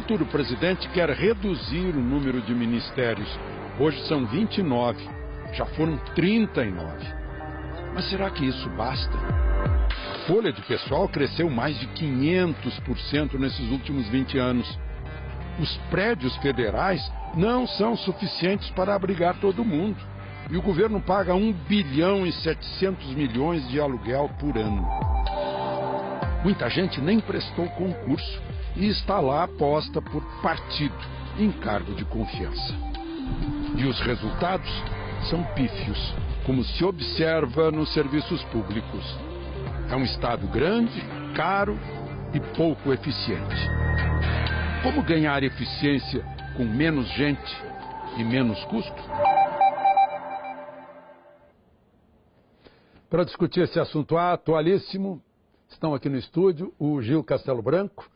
futuro presidente quer reduzir o número de ministérios. Hoje são 29, já foram 39. Mas será que isso basta? A folha de pessoal cresceu mais de 500% nesses últimos 20 anos. Os prédios federais não são suficientes para abrigar todo mundo. E o governo paga 1 bilhão e 700 milhões de aluguel por ano. Muita gente nem prestou concurso e está lá aposta por partido, em cargo de confiança. E os resultados são pífios, como se observa nos serviços públicos. É um Estado grande, caro e pouco eficiente. Como ganhar eficiência com menos gente e menos custo? Para discutir esse assunto atualíssimo, estão aqui no estúdio o Gil Castelo Branco,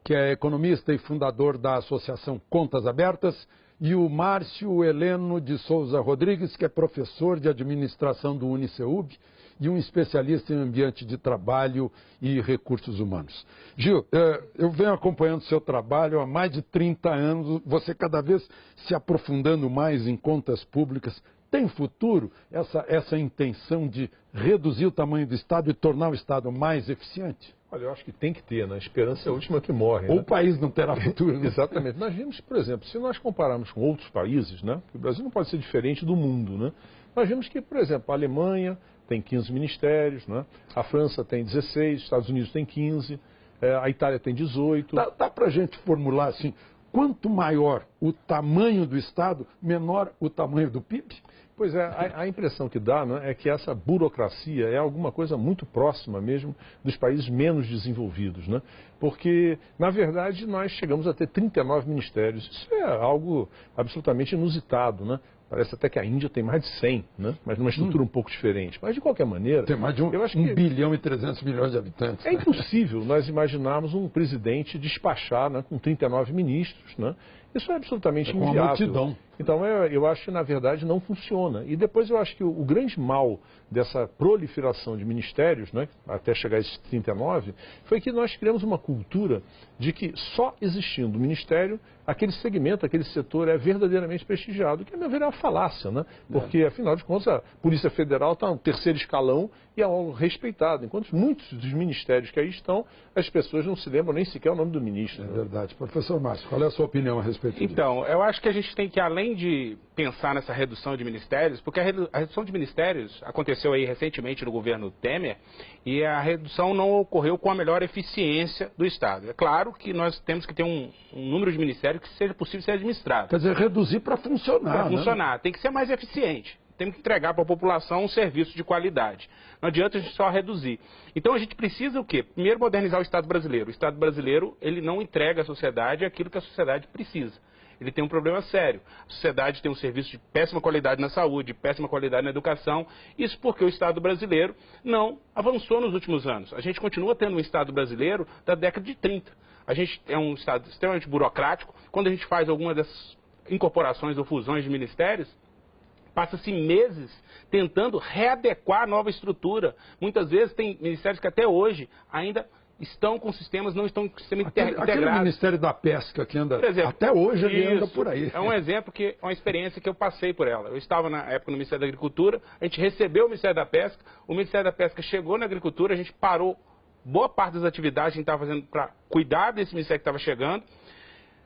que é economista e fundador da Associação Contas Abertas, e o Márcio Heleno de Souza Rodrigues, que é professor de administração do UniCeub e um especialista em ambiente de trabalho e recursos humanos. Gil, eu venho acompanhando seu trabalho há mais de 30 anos, você cada vez se aprofundando mais em contas públicas. Tem futuro essa intenção de reduzir o tamanho do Estado e tornar o Estado mais eficiente? Olha, eu acho que tem que ter, né? A esperança é a última que morre. Ou né? o país não terá futuro. Né? Exatamente. Nós vimos, por exemplo, se nós compararmos com outros países, né? O Brasil não pode ser diferente do mundo, né? Nós vimos que, por exemplo, a Alemanha tem 15 ministérios, né? A França tem 16, os Estados Unidos tem 15, a Itália tem 18. Dá para a gente formular assim, quanto maior o tamanho do Estado, menor o tamanho do PIB? Pois é, a impressão que dá, né, é que essa burocracia é alguma coisa muito próxima mesmo dos países menos desenvolvidos, né? Porque, na verdade, nós chegamos a ter 39 ministérios. Isso é algo absolutamente inusitado, né? Parece até que a Índia tem mais de 100, né? Mas numa estrutura um pouco diferente. Mas, de qualquer maneira... Tem mais de 1 bilhão e 300 milhões de habitantes. É impossível nós imaginarmos um presidente despachar, né, com 39 ministros, né? Isso é absolutamente inviável. Uma multidão. Então, eu acho que, na verdade, não funciona. E depois eu acho que o grande mal dessa proliferação de ministérios, né, até chegar a esses 39, foi que nós criamos uma cultura de que só existindo o ministério, aquele segmento, aquele setor é verdadeiramente prestigiado, que, a meu ver, é uma falácia, né? Porque, afinal de contas, a Polícia Federal está no terceiro escalão e é algo respeitado. Enquanto muitos dos ministérios que aí estão, as pessoas não se lembram nem sequer o nome do ministro. É verdade. Professor Márcio, qual é a sua opinião a respeito disso? Então, eu acho que a gente tem que, além de pensar nessa redução de ministérios, porque a redução de ministérios aconteceu aí recentemente no governo Temer, e a redução não ocorreu com a melhor eficiência do Estado. É claro que nós temos que ter um número de ministérios que seja possível ser administrado. Quer dizer, reduzir para funcionar. Para funcionar. Tem que ser mais eficiente. Temos que entregar para a população um serviço de qualidade. Não adianta a gente só reduzir. Então a gente precisa o quê? Primeiro, modernizar o Estado brasileiro. O Estado brasileiro, ele não entrega à sociedade aquilo que a sociedade precisa. Ele tem um problema sério. A sociedade tem um serviço de péssima qualidade na saúde, péssima qualidade na educação. Isso porque o Estado brasileiro não avançou nos últimos anos. A gente continua tendo um Estado brasileiro da década de 30. A gente é um Estado extremamente burocrático. Quando a gente faz alguma dessas incorporações ou fusões de ministérios, passa-se meses tentando readequar a nova estrutura. Muitas vezes tem ministérios que até hoje ainda estão com sistemas, não estão com sistema integrado. Aquele Ministério da Pesca que anda, exemplo, até hoje ele anda por aí. É um exemplo, uma experiência que eu passei por ela. Eu estava na época no Ministério da Agricultura, a gente recebeu o Ministério da Pesca, o Ministério da Pesca chegou na Agricultura, a gente parou boa parte das atividades que a gente estava fazendo para cuidar desse Ministério que estava chegando,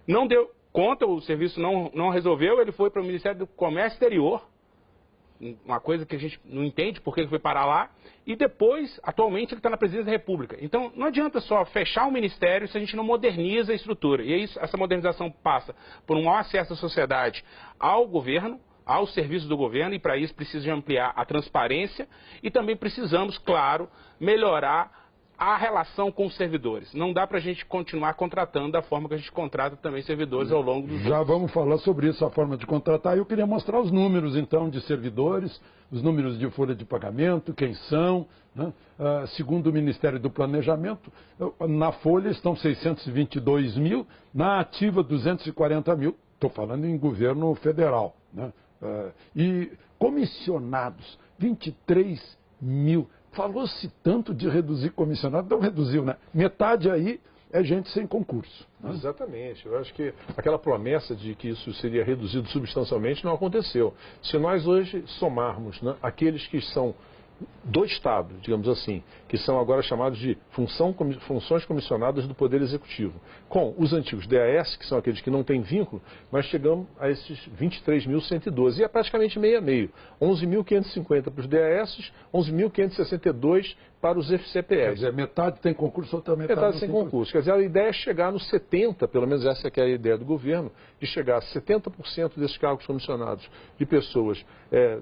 não deu conta, o serviço não resolveu, ele foi para o Ministério do Comércio Exterior, uma coisa que a gente não entende por que ele foi parar lá, e depois, atualmente, ele está na Presidência da República. Então, não adianta só fechar o Ministério se a gente não moderniza a estrutura. E aí, essa modernização passa por um maior acesso da sociedade ao governo, aos serviços do governo, e para isso precisa de ampliar a transparência, e também precisamos, claro, melhorar a relação com os servidores. Não dá para a gente continuar contratando da forma que a gente contrata também servidores ao longo dos Já vamos falar sobre isso, a forma de contratar. Eu queria mostrar os números, então, de servidores, os números de folha de pagamento, quem são, né? Segundo o Ministério do Planejamento, na folha estão 622 mil, na ativa 240 mil, estou falando em governo federal, né? E comissionados, 23 mil. Falou-se tanto de reduzir comissionado, não reduziu, né? Metade aí é gente sem concurso. Né? Exatamente. Eu acho que aquela promessa de que isso seria reduzido substancialmente não aconteceu. Se nós hoje somarmos, né, aqueles que são do Estado, digamos assim, que são agora chamados de funções comissionadas do Poder Executivo, com os antigos DAS, que são aqueles que não têm vínculo, nós chegamos a esses 23.112, e é praticamente meio a meio. 11.550 para os DAS, 11.562 para os FCPS. Quer dizer, metade tem concurso, outra metade sem concurso. Quer dizer, a ideia é chegar nos 70%, pelo menos essa que é a ideia do governo, de chegar a 70% desses cargos comissionados de pessoas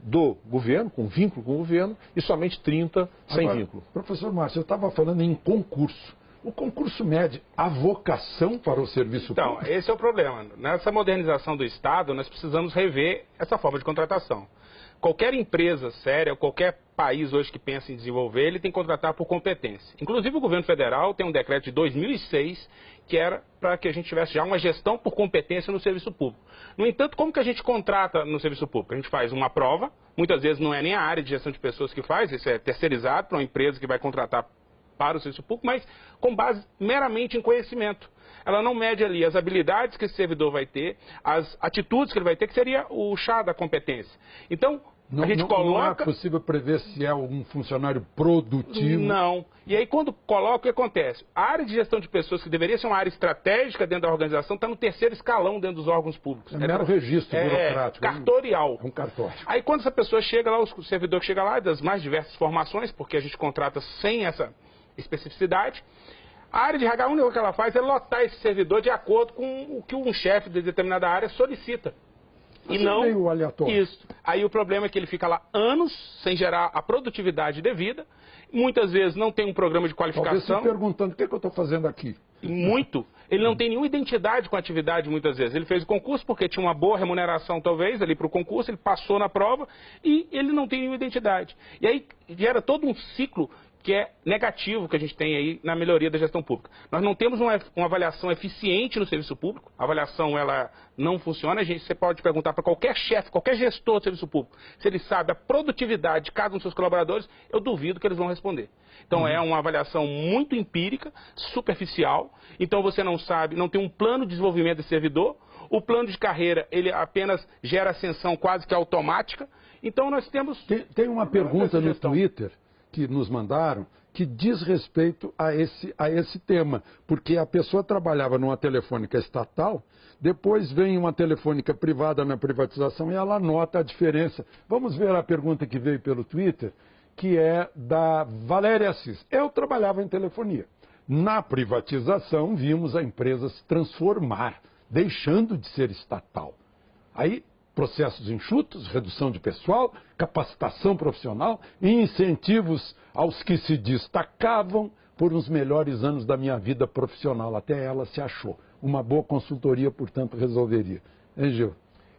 do governo, com vínculo com o governo, e somente 30% sem vínculo. Professor Márcio, eu estava falando em concurso. O concurso mede a vocação para o serviço público? Então, esse é o problema. Nessa modernização do Estado, nós precisamos rever essa forma de contratação. Qualquer empresa séria, qualquer país hoje que pensa em desenvolver, ele tem que contratar por competência. Inclusive o governo federal tem um decreto de 2006 que era para que a gente tivesse já uma gestão por competência no serviço público. No entanto, como que a gente contrata no serviço público? A gente faz uma prova, muitas vezes não é nem a área de gestão de pessoas que faz, isso é terceirizado para uma empresa que vai contratar para o serviço público, mas com base meramente em conhecimento. Ela não mede ali as habilidades que esse servidor vai ter, as atitudes que ele vai ter, que seria o chá da competência. Então, a gente coloca... Não é possível prever se é um funcionário produtivo? Não. E aí, quando coloca, o que acontece? A área de gestão de pessoas, que deveria ser uma área estratégica dentro da organização, está no terceiro escalão dentro dos órgãos públicos. É mero registro burocrático. Cartorial. É um cartório. Aí, quando essa pessoa chega lá, o servidor que chega lá, das mais diversas formações, porque a gente contrata sem essa especificidade, a área de RH, a única coisa que ela faz é lotar esse servidor de acordo com o que um chefe de determinada área solicita. Mas e não é meio aleatório. Isso. Aí o problema é que ele fica lá anos sem gerar a produtividade devida, muitas vezes não tem um programa de qualificação. Talvez se perguntando o que eu estou fazendo aqui. Muito. Ele não tem nenhuma identidade com a atividade muitas vezes. Ele fez o concurso porque tinha uma boa remuneração talvez ali para o concurso, ele passou na prova e ele não tem nenhuma identidade. E aí gera todo um ciclo que é negativo que a gente tem aí na melhoria da gestão pública. Nós não temos uma avaliação eficiente no serviço público, a avaliação ela não funciona, você pode perguntar para qualquer chefe, qualquer gestor de serviço público, se ele sabe a produtividade de cada um dos seus colaboradores, eu duvido que eles vão responder. Então é uma avaliação muito empírica, superficial, então você não sabe, não tem um plano de desenvolvimento desse servidor, o plano de carreira ele apenas gera ascensão quase que automática, então nós temos... Tem uma pergunta no Twitter que nos mandaram, que diz respeito a esse tema, porque a pessoa trabalhava numa telefônica estatal, depois vem uma telefônica privada na privatização e ela nota a diferença. Vamos ver a pergunta que veio pelo Twitter, que é da Valéria Assis. Eu trabalhava em telefonia. Na privatização, vimos a empresa se transformar, deixando de ser estatal. Aí, processos enxutos, redução de pessoal, capacitação profissional e incentivos aos que se destacavam por uns melhores anos da minha vida profissional. Até ela se achou. Uma boa consultoria, portanto, resolveria. Hein, Gil?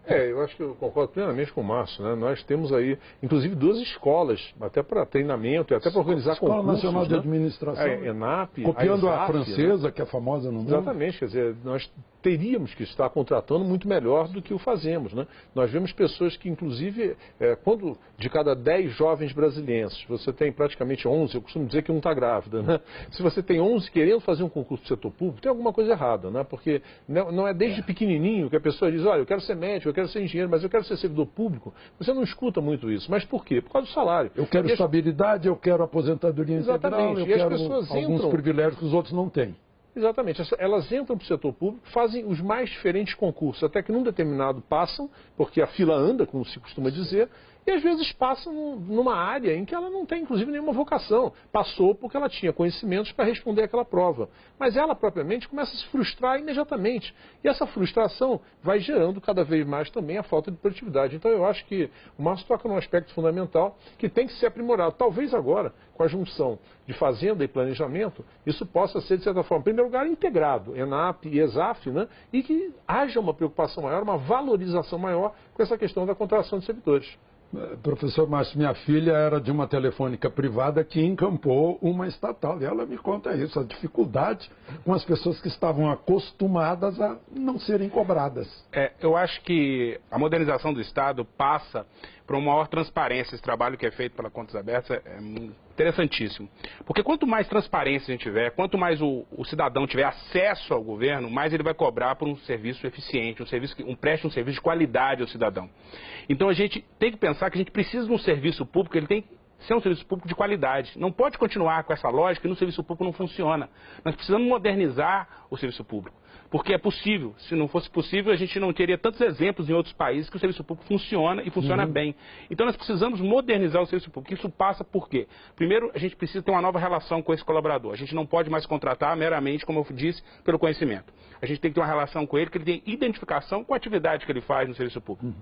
Eu acho que eu concordo plenamente com o Márcio, né? Nós temos aí, inclusive, 2 escolas, até para treinamento e até para organizar concursos. Escola Nacional de Administração. A ENAP, copiando a francesa, né? que é famosa no mundo. Exatamente, quer dizer, nós teríamos que estar contratando muito melhor do que o fazemos, né? Nós vemos pessoas que, inclusive, quando de cada 10 jovens brasileiros, você tem praticamente 11, eu costumo dizer que um está grávida, né? Se você tem 11 querendo fazer um concurso do setor público, tem alguma coisa errada, né? Porque não é desde pequenininho que a pessoa diz, olha, eu quero ser médico, eu quero ser engenheiro, mas eu quero ser servidor público. Você não escuta muito isso. Mas por quê? Por causa do salário. Eu quero estabilidade, eu quero aposentadoria integral, eu quero alguns privilégios que os outros não têm. Exatamente. Elas entram para o setor público, fazem os mais diferentes concursos, até que num determinado passam, porque a fila anda, como se costuma dizer, e às vezes passam numa área em que ela não tem, inclusive, nenhuma vocação. Passou porque ela tinha conhecimentos para responder aquela prova. Mas ela, propriamente, começa a se frustrar imediatamente. E essa frustração vai gerando cada vez mais também a falta de produtividade. Então, eu acho que o Márcio toca num aspecto fundamental que tem que ser aprimorado. Talvez agora, com a junção de fazenda e planejamento, isso possa ser, de certa forma, em primeiro lugar, integrado, ENAP e ESAF, né? E que haja uma preocupação maior, uma valorização maior com essa questão da contratação de servidores. Professor Márcio, minha filha era de uma telefônica privada que encampou uma estatal. E ela me conta isso, a dificuldade com as pessoas que estavam acostumadas a não serem cobradas. Eu acho que a modernização do Estado passa para uma maior transparência. Esse trabalho que é feito pela Contas Abertas é interessantíssimo. Porque quanto mais transparência a gente tiver, quanto mais o cidadão tiver acesso ao governo, mais ele vai cobrar por um serviço eficiente, um serviço preste um serviço de qualidade ao cidadão. Então a gente tem que pensar que a gente precisa de um serviço público, ele tem que ser um serviço público de qualidade. Não pode continuar com essa lógica e no serviço público não funciona. Nós precisamos modernizar o serviço público. Porque é possível. Se não fosse possível, a gente não teria tantos exemplos em outros países que o serviço público funciona e funciona bem. Então nós precisamos modernizar o serviço público. Isso passa por quê? Primeiro, a gente precisa ter uma nova relação com esse colaborador. A gente não pode mais contratar meramente, como eu disse, pelo conhecimento. A gente tem que ter uma relação com ele, que ele tenha identificação com a atividade que ele faz no serviço público.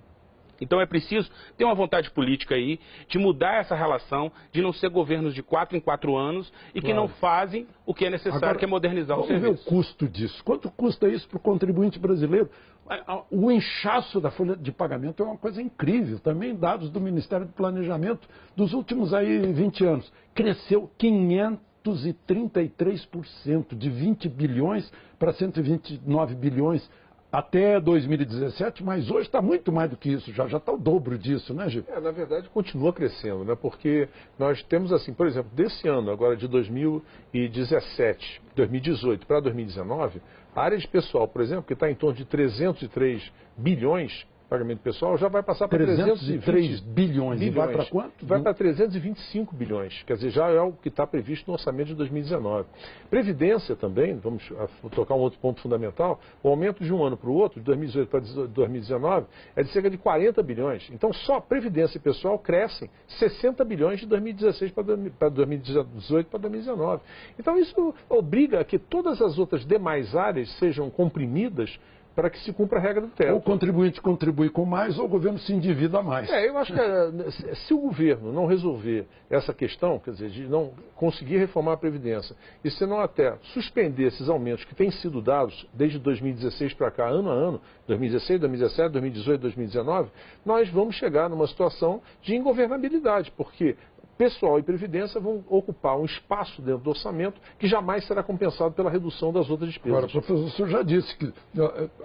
Então é preciso ter uma vontade política aí de mudar essa relação, de não ser governos de 4 em 4 anos e que não fazem o que é necessário, agora, que é modernizar o serviço. Vamos ver o custo disso. Quanto custa isso para o contribuinte brasileiro? O inchaço da folha de pagamento é uma coisa incrível. Também dados do Ministério do Planejamento dos últimos 20 anos. Cresceu 533%, de 20 bilhões para 129 bilhões. Até 2017, mas hoje está muito mais do que isso, já está o dobro disso, né, Gil? Na verdade, continua crescendo, né? Porque nós temos, assim, por exemplo, desse ano, agora de 2018 para 2019, a área de pessoal, por exemplo, que está em torno de 303 bilhões, pagamento pessoal, já vai passar para 303 bilhões. E vai para quanto? Vai para 325 bilhões. Quer dizer, já é o que está previsto no orçamento de 2019. Previdência também, vamos tocar um outro ponto fundamental, o aumento de um ano para o outro, de 2018 para 2019, é de cerca de 40 bilhões. Então, só Previdência e pessoal crescem 60 bilhões de 2016 para 2018 para 2019. Então, isso obriga a que todas as outras demais áreas sejam comprimidas para que se cumpra a regra do teto. Ou o contribuinte contribui com mais, ou o governo se endivida mais. Eu acho que se o governo não resolver essa questão, quer dizer, de não conseguir reformar a Previdência, e se não até suspender esses aumentos que têm sido dados desde 2016 para cá, ano a ano, 2016, 2017, 2018, 2019, nós vamos chegar numa situação de ingovernabilidade, porque pessoal e previdência vão ocupar um espaço dentro do orçamento que jamais será compensado pela redução das outras despesas. Agora, professor, o senhor já disse que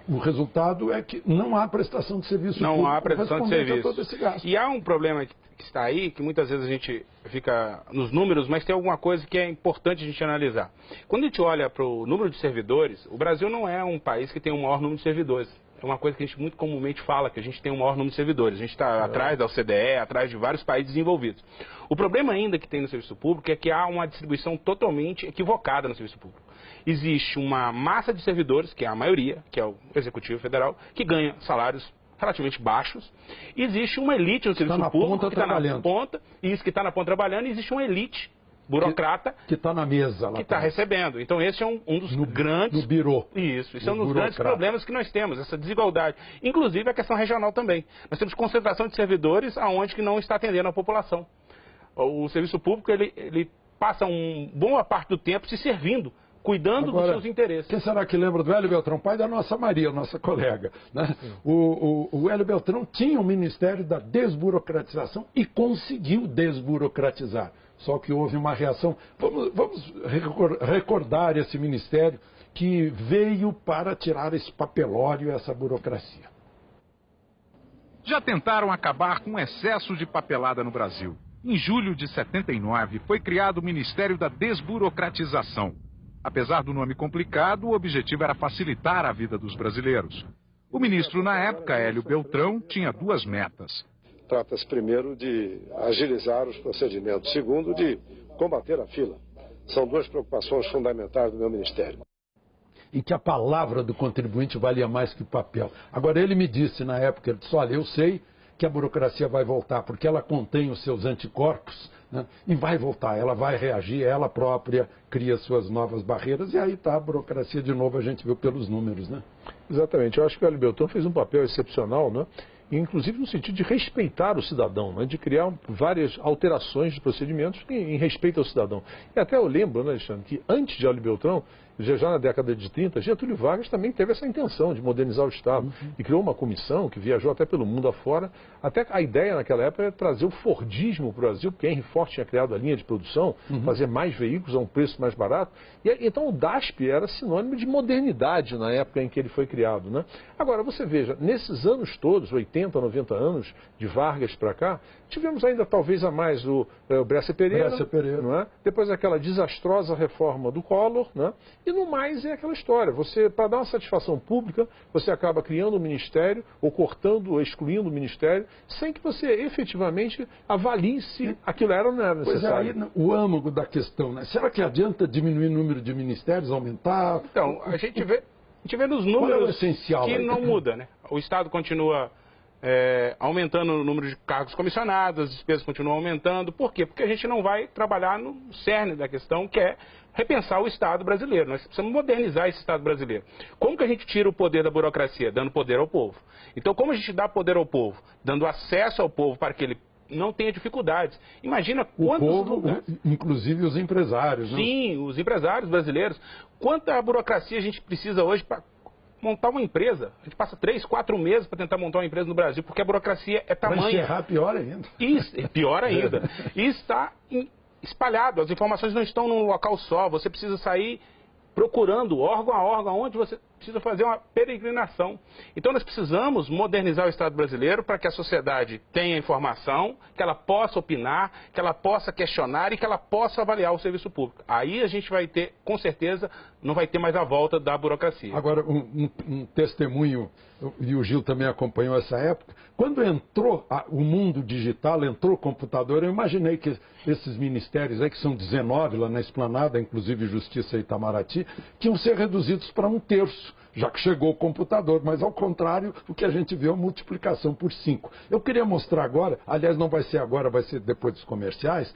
o resultado é que não há prestação de serviço público. Não há prestação de serviço. Todo esse gasto. E há um problema que está aí, que muitas vezes a gente fica nos números, mas tem alguma coisa que é importante a gente analisar. Quando a gente olha para o número de servidores, o Brasil não é um país que tem o maior número de servidores. É uma coisa que a gente muito comumente fala, que a gente tem o maior número de servidores. A gente está atrás da OCDE, atrás de vários países desenvolvidos. O problema ainda que tem no serviço público é que há uma distribuição totalmente equivocada no serviço público. Existe uma massa de servidores, que é a maioria, que é o Executivo Federal, que ganha salários relativamente baixos. Existe uma elite no serviço público que está na ponta, e isso que está na ponta trabalhando, e existe uma elite burocrata que está na mesa lá, que está recebendo. Então esse é um dos grandes... No birô. Isso é um dos grandes problemas que nós temos, essa desigualdade. Inclusive a questão regional também. Nós temos concentração de servidores aonde que não está atendendo a população. O serviço público, ele passa boa parte do tempo se servindo, cuidando dos seus interesses. Quem será que lembra do Hélio Beltrão, pai da nossa Maria, nossa colega? Né? O Hélio Beltrão tinha o Ministério da Desburocratização e conseguiu desburocratizar. Só que houve uma reação. Vamos recordar esse ministério que veio para tirar esse papelório, essa burocracia. Já tentaram acabar com o excesso de papelada no Brasil. Em julho de 79, foi criado o Ministério da Desburocratização. Apesar do nome complicado, o objetivo era facilitar a vida dos brasileiros. O ministro na época, Hélio Beltrão, tinha duas metas. Trata-se, primeiro, de agilizar os procedimentos. Segundo, de combater a fila. São duas preocupações fundamentais do meu ministério. E que a palavra do contribuinte valia mais que o papel. Agora, ele me disse na época, ele disse, olha, eu sei que a burocracia vai voltar, porque ela contém os seus anticorpos, né, e vai voltar, ela vai reagir, ela própria cria suas novas barreiras, e aí está a burocracia de novo, a gente viu pelos números, né? Exatamente, eu acho que o Hélio Beltrão fez um papel excepcional, né? Inclusive no sentido de respeitar o cidadão, né? De criar várias alterações de procedimentos em respeito ao cidadão. E até eu lembro, né, Alexandre, que antes de Hélio Beltrão, já na década de 30, Getúlio Vargas também teve essa intenção de modernizar o Estado e criou uma comissão que viajou até pelo mundo afora. Até a ideia naquela época era trazer o Fordismo para o Brasil, porque Henry Ford tinha criado a linha de produção, fazer mais veículos a um preço mais barato. Então o DASP era sinônimo de modernidade na época em que ele foi criado, né? Agora, você veja, nesses anos todos, 80, 90 anos, de Vargas para cá, tivemos ainda talvez a mais o Bresser Pereira, não é? Depois aquela desastrosa reforma do Collor, né? E no mais é aquela história, você, para dar uma satisfação pública, você acaba criando um ministério, ou cortando, ou excluindo o ministério, sem que você efetivamente avalie se aquilo era ou não era necessário. Pois é, aí o âmago da questão, né? Será que adianta diminuir o número de ministérios, aumentar? Então, a gente vê nos números que não muda, né? O Estado continua aumentando o número de cargos comissionados, as despesas continuam aumentando. Por quê? Porque a gente não vai trabalhar no cerne da questão, que é repensar o Estado brasileiro. Nós precisamos modernizar esse Estado brasileiro. Como que a gente tira o poder da burocracia? Dando poder ao povo. Então, como a gente dá poder ao povo? Dando acesso ao povo para que ele não tenha dificuldades. Imagina quantos lugares... Inclusive os empresários, né? Sim, os empresários brasileiros. Quanta burocracia a gente precisa hoje para montar uma empresa? A gente passa 3, 4 meses para tentar montar uma empresa no Brasil, porque a burocracia é tamanha. Para encerrar, pior ainda. Pior ainda. E está espalhado, as informações não estão num local só, você precisa sair procurando órgão a órgão, onde você precisa fazer uma peregrinação. Então nós precisamos modernizar o Estado brasileiro para que a sociedade tenha informação, que ela possa opinar, que ela possa questionar e que ela possa avaliar o serviço público. Aí a gente vai ter, com certeza, não vai ter mais a volta da burocracia. Agora, um testemunho, e o Gil também acompanhou essa época, quando entrou o mundo digital, entrou o computador, eu imaginei que esses ministérios aí, que são 19 lá na Esplanada, inclusive Justiça e Itamaraty, que iam ser reduzidos para 1/3, já que chegou o computador, mas ao contrário, o que a gente vê é uma multiplicação por 5. Eu queria mostrar agora, aliás não vai ser agora, vai ser depois dos comerciais,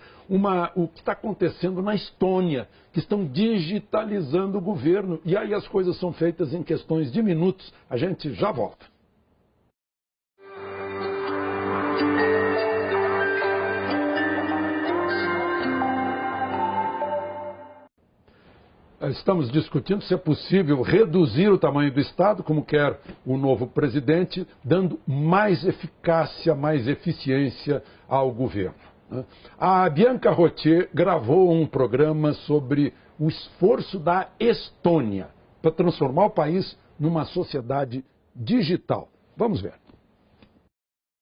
o que está acontecendo na Estônia, que estão digitalizando o governo, e aí as coisas são feitas em questões de minutos. A gente já volta. Estamos discutindo se é possível reduzir o tamanho do Estado, como quer o novo presidente, dando mais eficácia, mais eficiência ao governo. A Bianca Rotier gravou um programa sobre o esforço da Estônia para transformar o país numa sociedade digital. Vamos ver.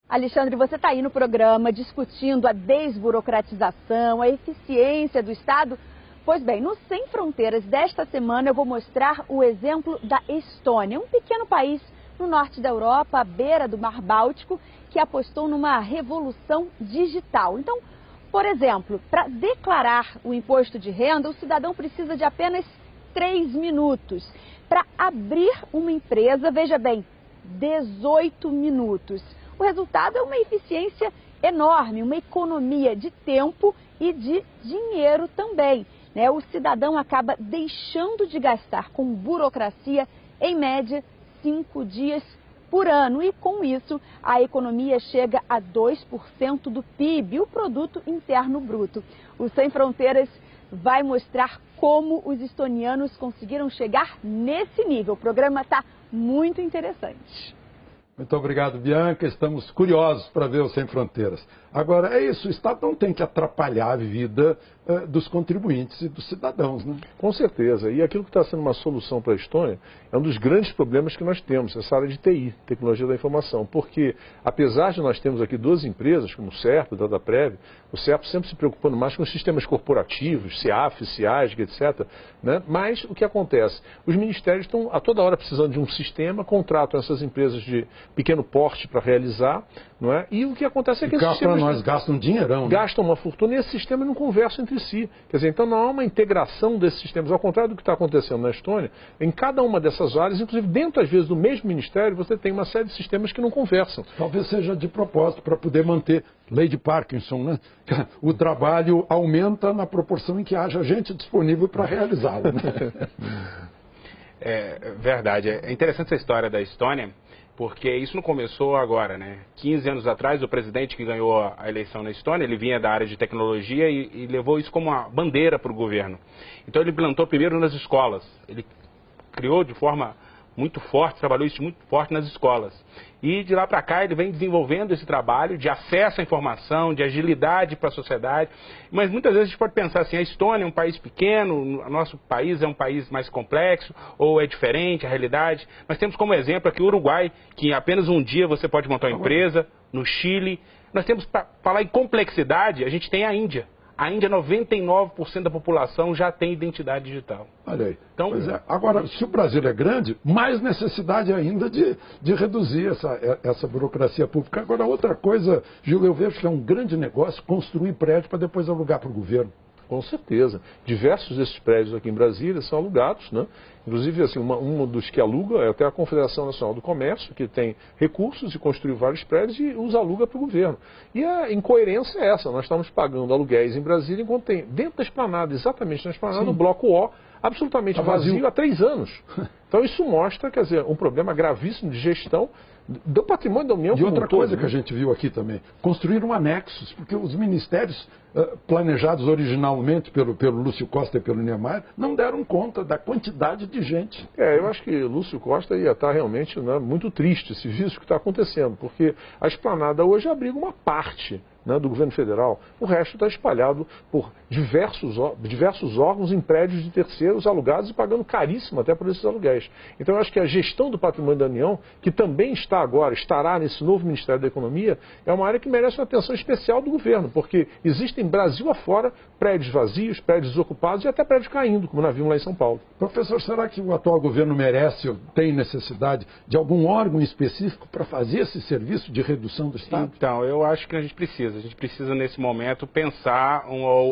Alexandre, você está aí no programa discutindo a desburocratização, a eficiência do Estado. Pois bem, no Sem Fronteiras desta semana eu vou mostrar o exemplo da Estônia, um pequeno país no norte da Europa, à beira do Mar Báltico, que apostou numa revolução digital. Então, por exemplo, para declarar o imposto de renda, o cidadão precisa de apenas 3 minutos. Para abrir uma empresa, veja bem, 18 minutos. O resultado é uma eficiência enorme, uma economia de tempo e de dinheiro também. O cidadão acaba deixando de gastar com burocracia, em média, 5 dias por ano. E com isso, a economia chega a 2% do PIB, o Produto Interno Bruto. O Sem Fronteiras vai mostrar como os estonianos conseguiram chegar nesse nível. O programa está muito interessante. Muito obrigado, Bianca. Estamos curiosos para ver o Sem Fronteiras. Agora, é isso, o Estado não tem que atrapalhar a vida dos contribuintes e dos cidadãos, né? Com certeza. E aquilo que está sendo uma solução para a Estônia é um dos grandes problemas que nós temos, essa área de TI, Tecnologia da Informação. Porque, apesar de nós termos aqui 2 empresas, como o SERP, o Dataprev, o SERP sempre se preocupando mais com os sistemas corporativos, CIAF, CIASG, etc., né? Mas o que acontece? Os ministérios estão a toda hora precisando de um sistema, contratam essas empresas de pequeno porte para realizar, não é? E o que acontece é que esses sistemas nós gastam um dinheirão, né? Gastam uma fortuna e esses sistemas não conversam entre si. Quer dizer, então não há uma integração desses sistemas. Ao contrário do que está acontecendo na Estônia, em cada uma dessas áreas, inclusive dentro, às vezes, do mesmo ministério, você tem uma série de sistemas que não conversam. Talvez seja de propósito para poder manter lei de Parkinson, né? O trabalho aumenta na proporção em que haja gente disponível para realizá-lo, né? É verdade. É interessante essa história da Estônia, porque isso não começou agora, né? 15 anos atrás, o presidente que ganhou a eleição na Estônia, ele vinha da área de tecnologia e levou isso como uma bandeira para o governo. Então ele implantou primeiro nas escolas, ele criou de forma muito forte, trabalhou isso muito forte nas escolas. E de lá para cá ele vem desenvolvendo esse trabalho de acesso à informação, de agilidade para a sociedade. Mas muitas vezes a gente pode pensar assim, a Estônia é um país pequeno, o nosso país é um país mais complexo, ou é diferente a realidade. Mas temos como exemplo aqui o Uruguai, que em apenas um dia você pode montar uma empresa, no Chile. Nós temos, para falar em complexidade, a gente tem a Índia. A Índia, 99% da população já tem identidade digital. Olha aí. Então, pois é. Agora, se o Brasil é grande, mais necessidade ainda de reduzir essa burocracia pública. Agora, outra coisa, Gil, eu vejo que é um grande negócio construir prédio para depois alugar para o governo. Com certeza. Diversos desses prédios aqui em Brasília são alugados, né? Inclusive, assim, um dos que aluga é até a Confederação Nacional do Comércio, que tem recursos e construiu vários prédios e os aluga para o governo. E a incoerência é essa, nós estamos pagando aluguéis em Brasília enquanto tem dentro da esplanada, exatamente na esplanada, no bloco O, absolutamente vazio há 3 anos. Então isso mostra, quer dizer, um problema gravíssimo de gestão do patrimônio da União. E outra coisa que a gente viu aqui também, construíram anexos, porque os ministérios planejados originalmente pelo Lúcio Costa e pelo Niemeyer não deram conta da quantidade de gente. Eu acho que Lúcio Costa ia estar realmente, né, muito triste se visse o que está acontecendo, porque a esplanada hoje abriga uma parte, né, do governo federal, o resto está espalhado por diversos órgãos em prédios de terceiros alugados e pagando caríssimo até por esses aluguéis. Então eu acho que a gestão do patrimônio da União, que também estará nesse novo Ministério da Economia, é uma área que merece uma atenção especial do governo, porque existem Brasil afora prédios vazios, prédios desocupados e até prédios caindo, como nós vimos lá em São Paulo. Professor, será que o atual governo merece ou tem necessidade de algum órgão específico para fazer esse serviço de redução do Estado? Então, eu acho que a gente precisa nesse momento pensar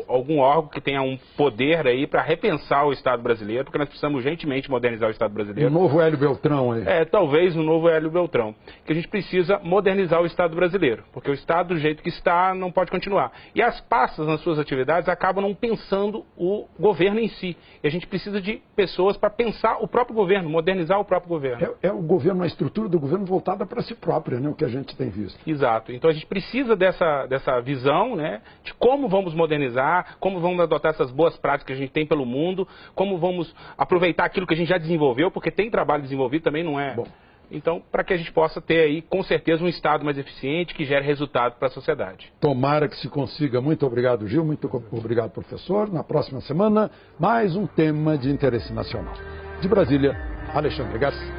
algum órgão que tenha um poder aí para repensar o Estado brasileiro, porque nós precisamos urgentemente modernizar o Estado brasileiro. O novo Hélio Beltrão aí. Talvez o novo Hélio Beltrão. Que a gente precisa modernizar o Estado brasileiro, porque o Estado do jeito que está não pode continuar. E as pastas nas suas atividades acabam não pensando o governo em si. E a gente precisa de pessoas para pensar o próprio governo, modernizar o próprio governo. É o governo, a estrutura do governo voltada para si própria, né, o que a gente tem visto. Exato. Então a gente precisa dessa visão, né, de como vamos modernizar, como vamos adotar essas boas práticas que a gente tem pelo mundo, como vamos aproveitar aquilo que a gente já desenvolveu, porque tem trabalho desenvolvido também, não é? Bom. Então, para que a gente possa ter aí, com certeza, um Estado mais eficiente que gere resultado para a sociedade. Tomara que se consiga. Muito obrigado, Gil. Muito obrigado, professor. Na próxima semana, mais um tema de interesse nacional. De Brasília, Alexandre Garcia.